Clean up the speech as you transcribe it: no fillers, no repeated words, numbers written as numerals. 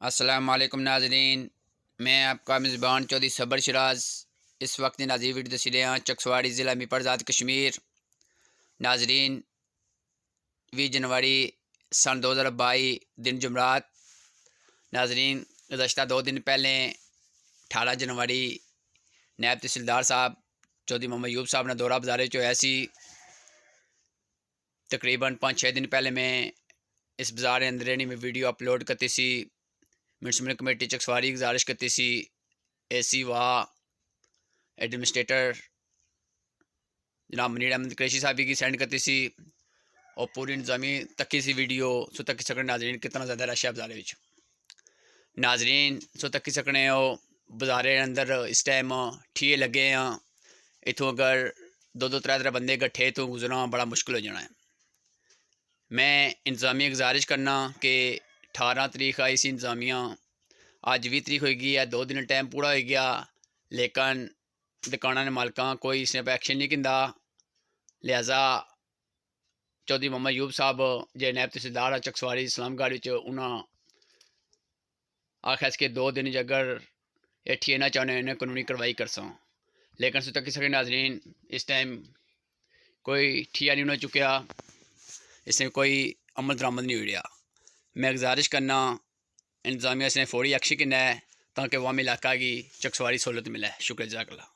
السلام علیکم ناظرین، میں آپ کا میزبان چودھری صبر شراز اس وقت نازی ویڈیو تسلیاں چکسواڑی ضلع میپر ذات کشمیر۔ ناظرین، 20 جنوری سن 2022 دن جمعرات۔ ناظرین، گزشتہ 2 دن پہلے 18 جنوری نائب تحصیلدار صاحب چودھری محمد ایوب صاحب نے دورہ بازارے جو ایسی تقریباً 5-6 دن پہلے میں اس بازار اندرینی میں ویڈیو اپلوڈ کرتی سی۔ میونسپل کمیٹی چکسواڑی گزارش کرتی سی اے سی واہ ایڈمنسٹریٹر جناب منیر احمد قریشی صاحبی کی سینڈ کرتی سی اور پوری انتظامی تکی سی ویڈیو سو تکی سکنے ناظرین کتنا زیادہ رش ہے بازارے وچ۔ ناظرین سو تکی سکنے ہو بازارے اندر اس ٹائم ٹھیے لگے ہیں، اتوں اگر 2-3 بندے گٹھے تو گزرنا بڑا مشکل ہو جانا ہے۔ میں انتظامیہ گزارش کرنا کہ 18 تاریخ آئی سی انتظامیہ، اج 20 تاریخ ہوئی گئی ہے، 2 دن ٹائم پورا ہو گیا، لیکن دکانہ نے مالکاں کوئی اس نے پہ ایکشن نہیں کیندا۔ لہذا چودھری محمد ایوب صاحب جے نائب تحصیلدار چکسواڑی اسلام گڑھ انہاں آخیا کہ 2 دن اگر یہ ٹھیے نہ چاہنے انہیں قانونی کارروائی کرساں، لیکن سو تک سکے ناظرین اس ٹائم کوئی ٹھیا نہیں ہونا چکیا، اس نے کوئی عمل درآمد نہیں ہوئی رہا۔ میں گزارش کرنا انتظامیہ سے فوری ایکشن کرنا ہے تاکہ عوامی علاقہ کی چکسواڑی سہولت ملے۔ شکریہ جزاک اللہ۔